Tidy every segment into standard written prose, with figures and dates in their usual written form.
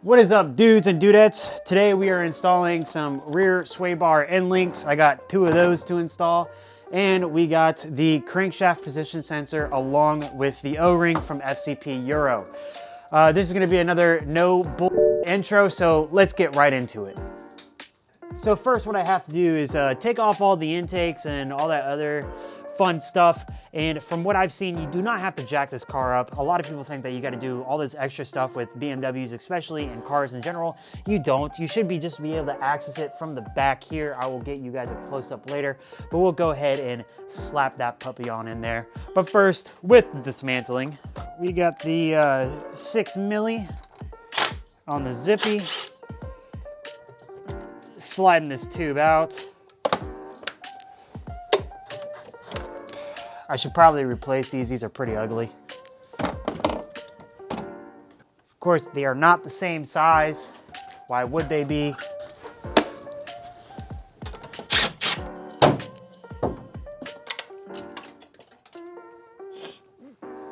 What is up, dudes and dudettes? Today we are installing some rear sway bar end links. I got 2 of those to install, and we got the crankshaft position sensor along with the O-ring from FCP Euro. This is gonna be another no bull intro, so let's get right into it. So first what I have to do is take off all the intakes and all that other fun stuff. And from what I've seen, you do not have to jack this car up. A lot of people think that you got to do all this extra stuff with BMWs, especially, and cars in general. You don't. You should just be able to access it from the back here. I will get you guys a close-up later, but we'll go ahead and slap that puppy on in there. But first, with the dismantling, we got the 6mm on the zippy, sliding this tube out. I should probably replace these are pretty ugly. Of course, they are not the same size. Why would they be?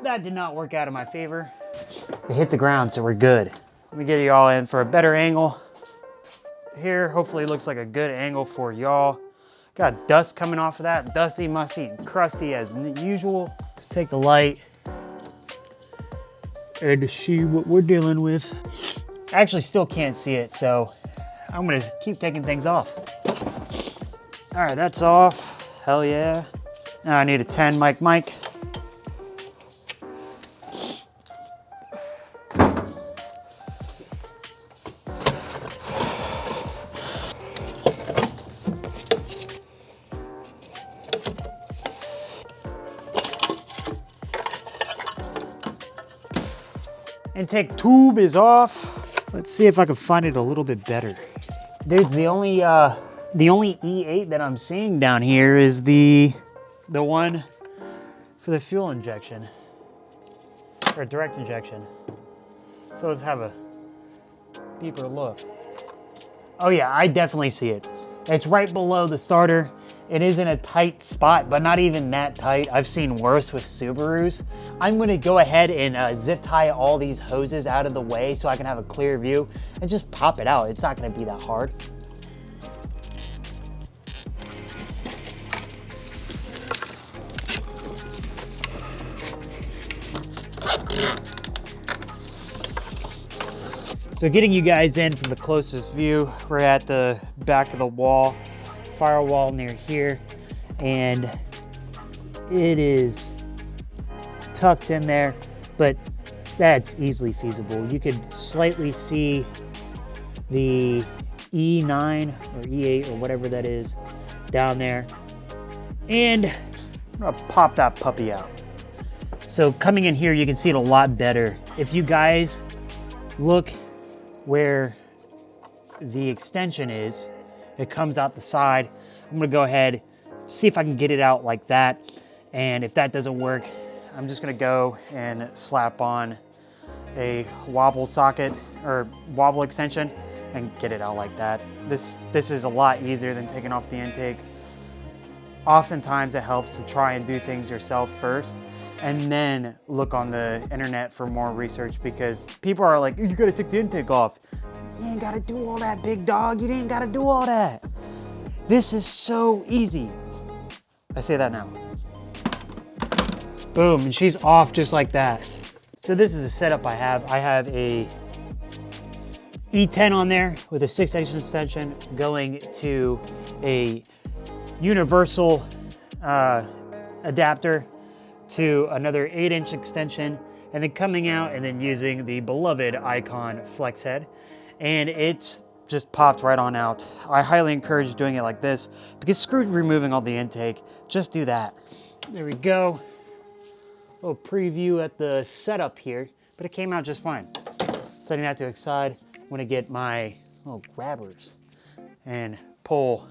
That did not work out in my favor. It hit the ground, so we're good. Let me get you all in for a better angle. Here, hopefully it looks like a good angle for y'all. Got dust coming off of that, dusty, musty, and crusty as usual. Let's take the light and see what we're dealing with. I actually still can't see it, so I'm gonna keep taking things off. All right, that's off. Hell yeah. Now I need a 10 mic. Intake tube is off. Let's see if I can find it a little bit better. Dudes, the only E8 that I'm seeing down here is the one for the fuel injection, or direct injection. So let's have a deeper look. Oh yeah, I definitely see it. It's right below the starter. It is in a tight spot, but not even that tight. I've seen worse with Subarus. I'm gonna go ahead and zip tie all these hoses out of the way so I can have a clear view and just pop it out. It's not gonna be that hard. So getting you guys in from the closest view, we're at the back of the wall. Firewall near here, and it is tucked in there, but that's easily feasible. You could slightly see the E9 or E8 or whatever that is down there, and I'm gonna pop that puppy out. So coming in here, you can see it a lot better. If you guys look where the extension is, it comes out the side. I'm gonna go ahead, see if I can get it out like that. And if that doesn't work, I'm just gonna go and slap on a wobble socket or wobble extension and get it out like that. This is a lot easier than taking off the intake. Oftentimes it helps to try and do things yourself first and then look on the internet for more research, because people are like, you gotta take the intake off. You ain't gotta do all that, big dog. You ain't gotta do all that. This is so easy. I say that now. Boom, and she's off just like that. So this is a setup I have. I have a E10 on there with a 6-inch extension going to a universal adapter to another 8-inch extension, and then coming out and then using the beloved Icon flex head. And it's just popped right on out. I highly encourage doing it like this, because screw removing all the intake. Just do that. There we go. A little preview at the setup here, but it came out just fine. Setting that to the side, I'm gonna get my little grabbers and pull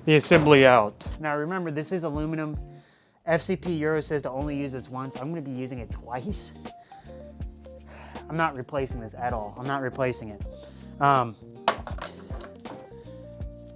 the assembly out. Now remember, this is aluminum. FCP Euro says to only use this once. I'm gonna be using it twice. I'm not replacing this at all. I'm not replacing it.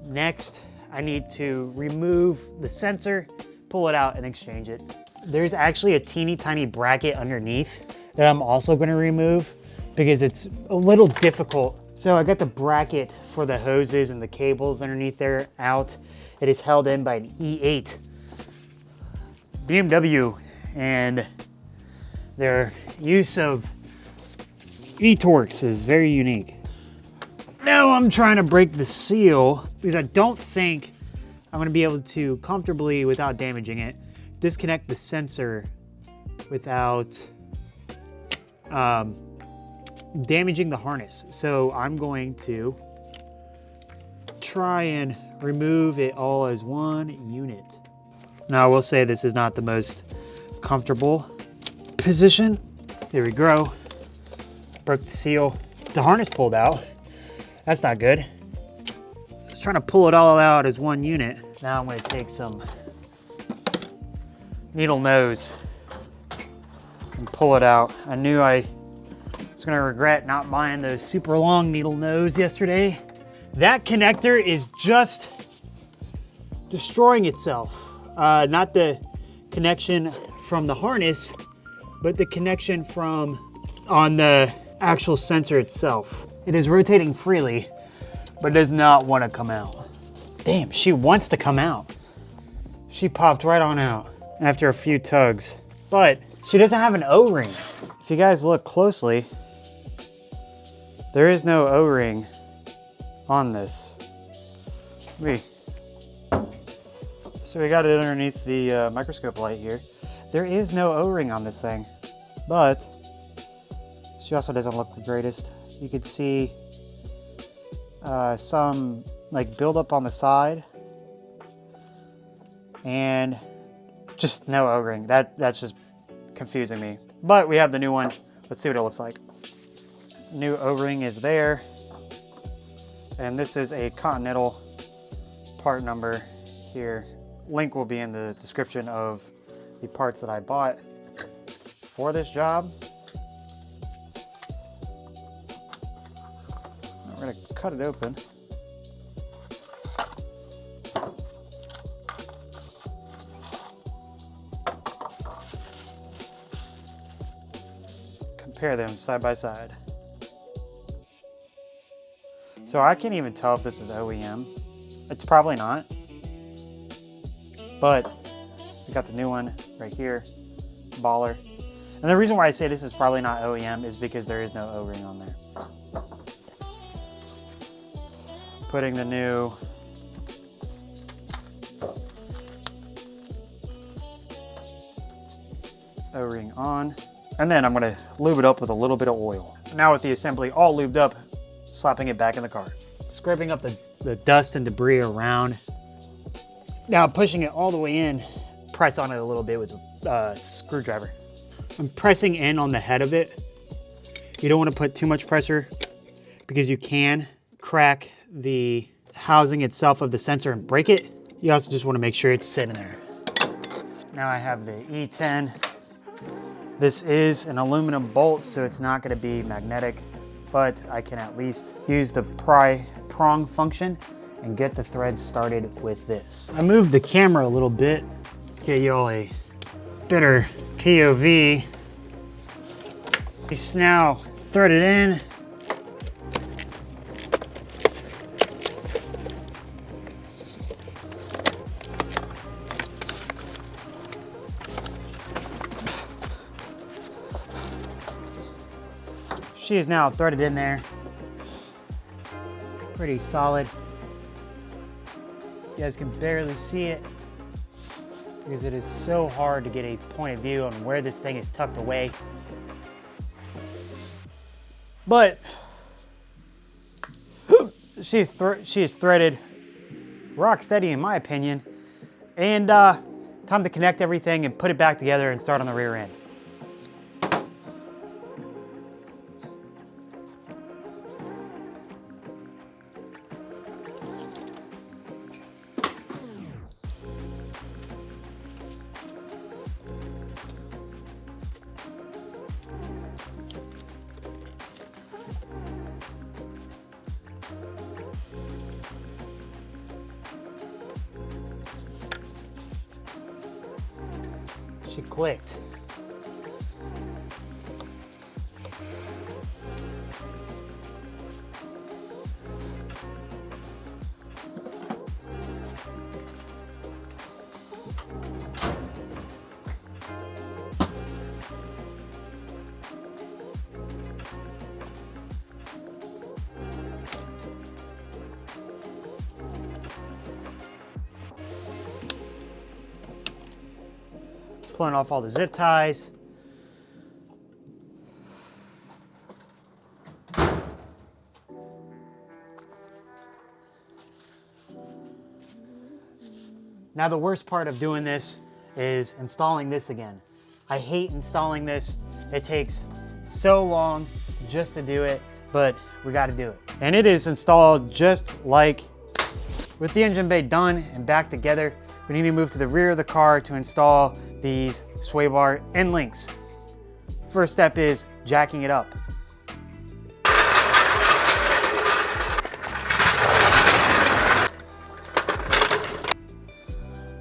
Next, I need to remove the sensor, pull it out, and exchange it. There's actually a teeny tiny bracket underneath that I'm also going to remove, because it's a little difficult. So I got the bracket for the hoses and the cables underneath there out. It is held in by an E8 BMW, and their use of E-Torx is very unique. Now I'm trying to break the seal because I don't think I'm gonna be able to comfortably, without damaging it, disconnect the sensor without damaging the harness. So I'm going to try and remove it all as one unit. Now I will say this is not the most comfortable position. There we go. Broke the seal. The harness pulled out. That's not good. I was trying to pull it all out as one unit. Now I'm going to take some needle nose and pull it out. I knew I was going to regret not buying those super long needle nose yesterday. That connector is just destroying itself. Not the connection from the harness, but the connection from on the actual sensor itself. It is rotating freely, but does not want to come out. Damn, she wants to come out. She popped right on out after a few tugs, but she doesn't have an O-ring. If you guys look closely, there is no O-ring on this. So we got it underneath the microscope light here. There is no O-ring on this thing, but she also doesn't look the greatest. You could see some like buildup on the side, and just no O-ring. That's just confusing me. But we have the new one. Let's see what it looks like. New O-ring is there, and this is a Continental part number here. Link will be in the description of the parts that I bought for this job. We're gonna cut it open. Compare them side by side. So I can't even tell if this is OEM. It's probably not. But we got the new one right here, baller. And the reason why I say this is probably not OEM is because there is no O-ring on there. Putting the new O-ring on. And then I'm gonna lube it up with a little bit of oil. Now with the assembly all lubed up, slapping it back in the car. Scraping up the dust and debris around. Now pushing it all the way in, press on it a little bit with a screwdriver. I'm pressing in on the head of it. You don't want to put too much pressure because you can crack the housing itself of the sensor and break it. You also just want to make sure it's sitting there. Now I have the E10. This is an aluminum bolt, so it's not going to be magnetic, but I can at least use the prong function and get the thread started with this. I moved the camera a little bit to get y'all a better POV. It's now threaded in. She is now threaded in there. Pretty solid. You guys can barely see it because it is so hard to get a point of view on where this thing is tucked away. But she is threaded rock steady in my opinion. And time to connect everything and put it back together and start on the rear end. She clicked. pulling off all the zip ties. Now the worst part of doing this is installing this again. I hate installing this. It takes so long just to do it, but we got to do it. And it is installed just like with the engine bay done and back together. We need to move to the rear of the car to install these sway bar end links. First step is jacking it up.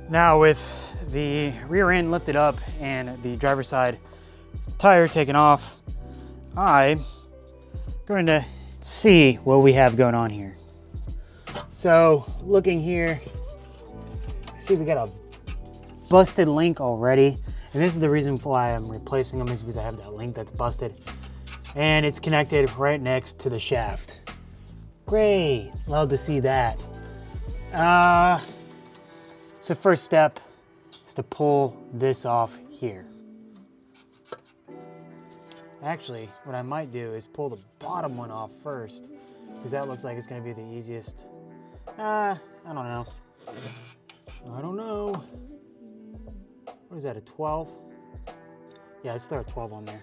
Now with the rear end lifted up and the driver's side tire taken off, I'm going to see what we have going on here. So looking here, see we got a busted link already. And this is the reason why I'm replacing them, is because I have that link that's busted. And it's connected right next to the shaft. Great, love to see that. So first step is to pull this off here. Actually, what I might do is pull the bottom one off first, because that looks like it's going to be the easiest. I don't know. I don't know. What is that, a 12? Yeah, let's throw a 12 on there.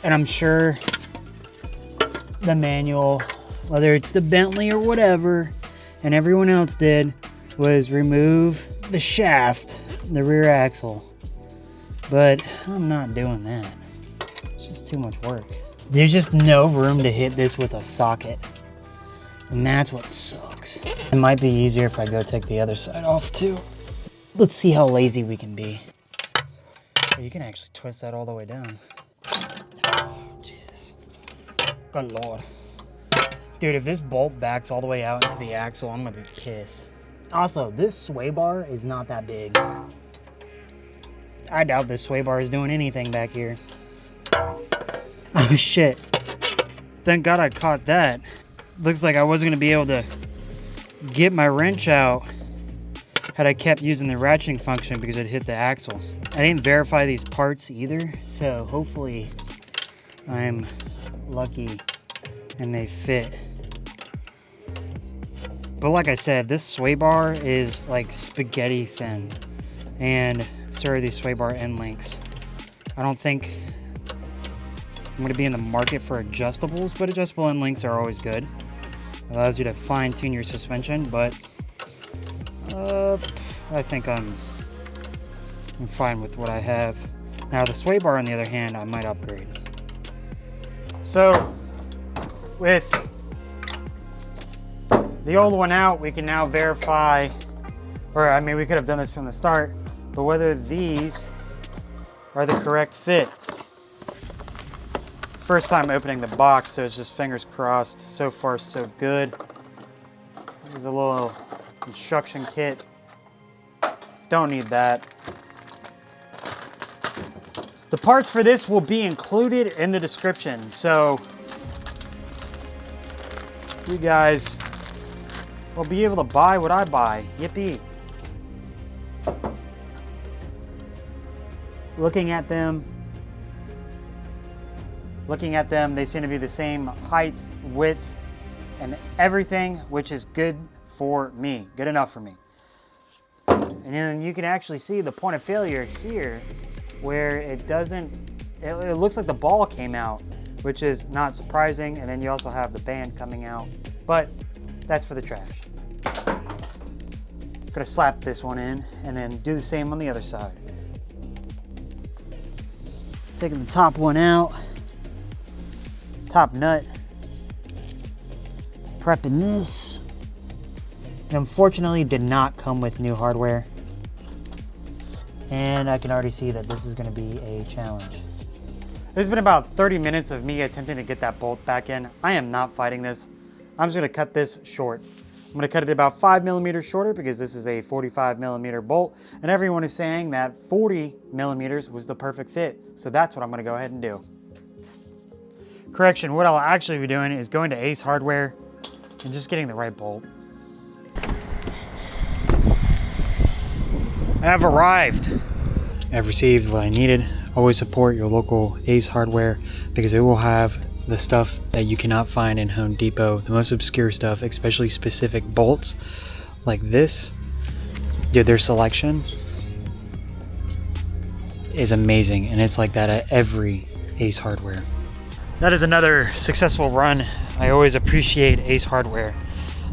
And I'm sure the manual, whether it's the Bentley or whatever, and everyone else did, was remove the shaft, the rear axle. But I'm not doing that. It's just too much work. There's just no room to hit this with a socket. And that's what sucks. It might be easier if I go take the other side off too. Let's see how lazy we can be. You can actually twist that all the way down. Jesus. Good Lord. Dude, if this bolt backs all the way out into the axle, I'm gonna be pissed. Also, this sway bar is not that big. I doubt this sway bar is doing anything back here. Oh shit. Thank God I caught that. Looks like I wasn't gonna be able to get my wrench out had I kept using the ratcheting function because it hit the axle. I didn't verify these parts either, so hopefully I'm lucky and they fit. But like I said, this sway bar is like spaghetti thin, and so are these sway bar end links. I don't think I'm going to be in the market for adjustables, but adjustable end links are always good. Allows you to fine tune your suspension, but I think I'm fine with what I have. Now the sway bar on the other hand, I might upgrade. So with the old one out, we can now verify, or I mean we could have done this from the start, but whether these are the correct fit. First time opening the box, so it's just fingers crossed. So far so good. This is a little instruction kit. Don't need that. The parts for this will be included in the description, so you guys will be able to buy what I buy. Yippee. Looking at them, they seem to be the same height, width, and everything, which is good for me, good enough for me. And then you can actually see the point of failure here, where it doesn't, it looks like the ball came out, which is not surprising. And then you also have the band coming out, but that's for the trash. Gonna slap this one in and then do the same on the other side. Taking the top one out, top nut, prepping this. It unfortunately did not come with new hardware. And I can already see that this is gonna be a challenge. It's been about 30 minutes of me attempting to get that bolt back in. I am not fighting this. I'm just gonna cut this short. I'm gonna cut it about 5 millimeters shorter because this is a 45 millimeter bolt, and everyone is saying that 40 millimeters was the perfect fit. So that's what I'm gonna go ahead and do. Correction, what I'll actually be doing is going to Ace Hardware and just getting the right bolt. I have arrived. I've received what I needed. Always support your local Ace Hardware because it will have the stuff that you cannot find in Home Depot, the most obscure stuff, especially specific bolts like this. Dude, their selection is amazing, and it's like that at every Ace Hardware. That is another successful run. I always appreciate Ace Hardware.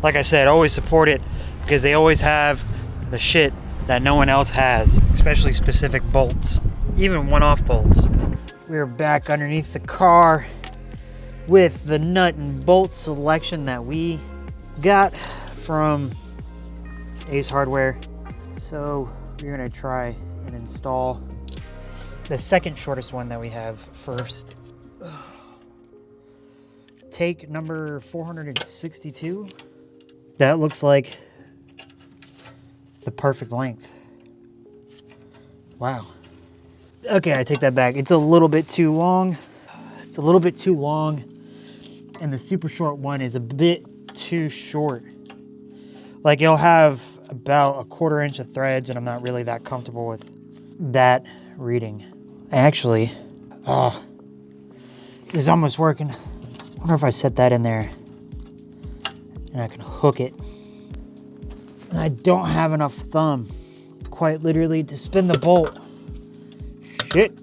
Like I said, always support it because they always have the shit that no one else has, especially specific bolts, even one-off bolts. We're back underneath the car with the nut and bolt selection that we got from Ace Hardware. So we're gonna try and install the second shortest one that we have first. Take number 462. That looks like the perfect length. Wow. Okay, I take that back. It's a little bit too long. It's a little bit too long, and the super short one is a bit too short. Like, it'll have about a 1/4 inch of threads, and I'm not really that comfortable with that reading. Actually, it's almost working. I wonder if I set that in there and I can hook it. And I don't have enough thumb, quite literally, to spin the bolt. Shit.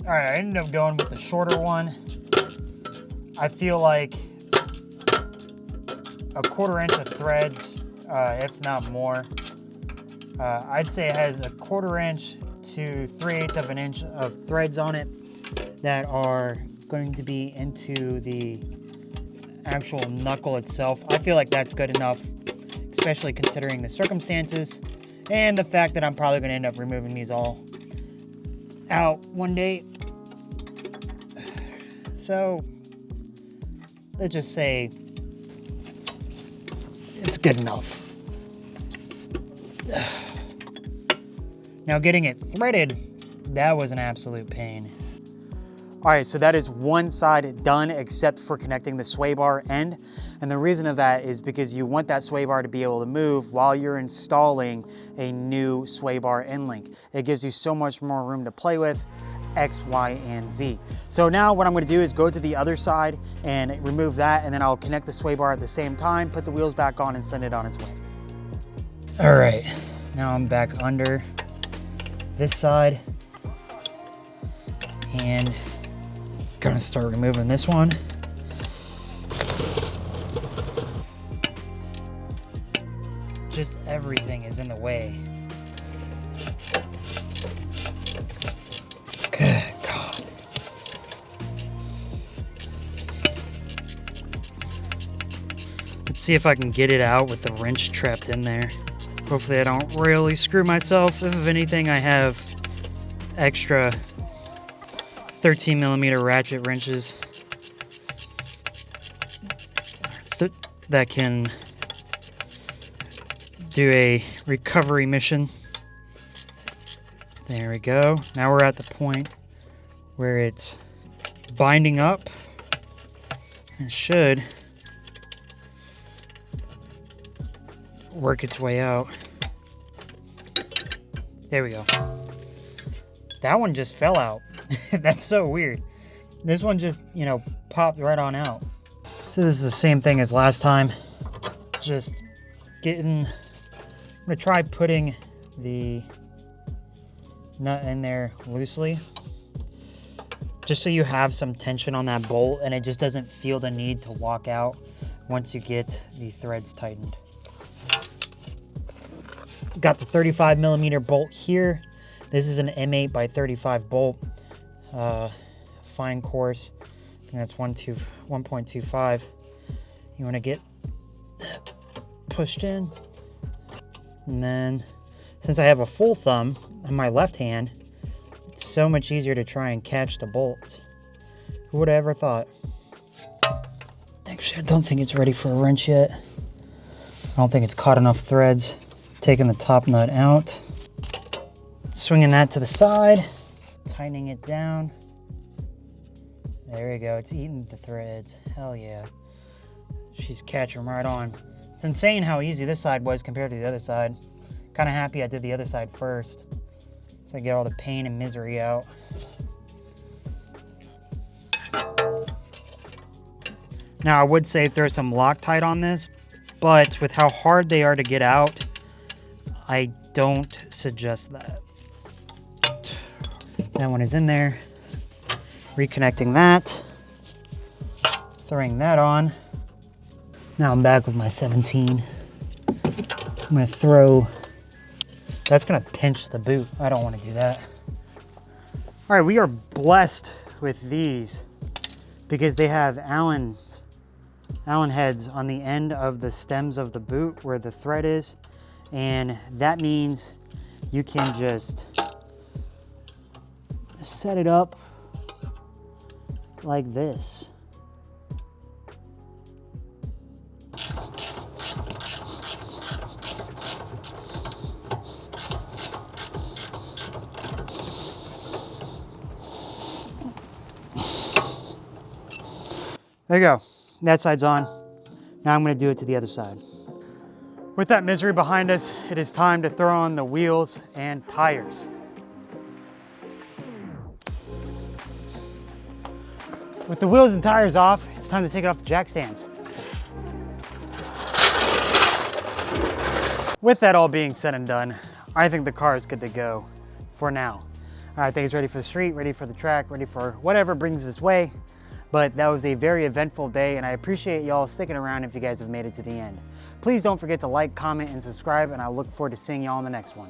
All right, I ended up going with the shorter one. I feel like a 1/4 inch of threads, if not more. I'd say it has a 1/4 inch to 3/8 of an inch of threads on it that are going to be into the actual knuckle itself. I feel like that's good enough, especially considering the circumstances and the fact that I'm probably going to end up removing these all out one day. So let's just say it's good enough. Now getting it threaded, that was an absolute pain. All right, so that is one side done except for connecting the sway bar end. And the reason of that is because you want that sway bar to be able to move while you're installing a new sway bar end link. It gives you so much more room to play with, X, Y, and Z. So now what I'm gonna do is go to the other side and remove that, and then I'll connect the sway bar at the same time, put the wheels back on, and send it on its way. All right, now I'm back under this side and gonna start removing this one. Just everything is in the way. Good God. Let's see if I can get it out with the wrench trapped in there. Hopefully I don't really screw myself. If anything, I have extra 13 millimeter ratchet wrenches that can do a recovery mission. There we go. Now we're at the point where it's binding up. It should work its way out. There we go. That one just fell out. That's so weird. This one just, popped right on out. So this is the same thing as last time. Just I'm gonna try putting the nut in there loosely, just so you have some tension on that bolt and it just doesn't feel the need to walk out once you get the threads tightened. Got the 35 millimeter bolt here. This is an M8 by 35 bolt, fine course. I think that's 1.25. You want to get pushed in. And then since I have a full thumb on my left hand, it's so much easier to try and catch the bolts. Who would have ever thought? Actually, I don't think it's ready for a wrench yet. I don't think it's caught enough threads. Taking the top nut out. Swinging that to the side. Tightening it down. There we go, it's eating the threads. Hell yeah. She's catching right on. It's insane how easy this side was compared to the other side. Kind of happy I did the other side first, so I get all the pain and misery out. Now I would say throw some Loctite on this, but with how hard they are to get out, I don't suggest that. That one is in there. Reconnecting that. Throwing that on. Now I'm back with my 17. I'm gonna throw, that's gonna pinch the boot. I don't wanna do that. All right, we are blessed with these because they have Allen heads on the end of the stems of the boot where the thread is. And that means you can just set it up like this. There you go. That side's on. Now I'm going to do it to the other side. With that misery behind us, it is time to throw on the wheels and tires. With the wheels and tires off, it's time to take it off the jack stands. With that all being said and done, I think the car is good to go for now. All right, I think it's ready for the street, ready for the track, ready for whatever brings this way. But that was a very eventful day, and I appreciate y'all sticking around if you guys have made it to the end. Please don't forget to like, comment, and subscribe, and I look forward to seeing y'all in the next one.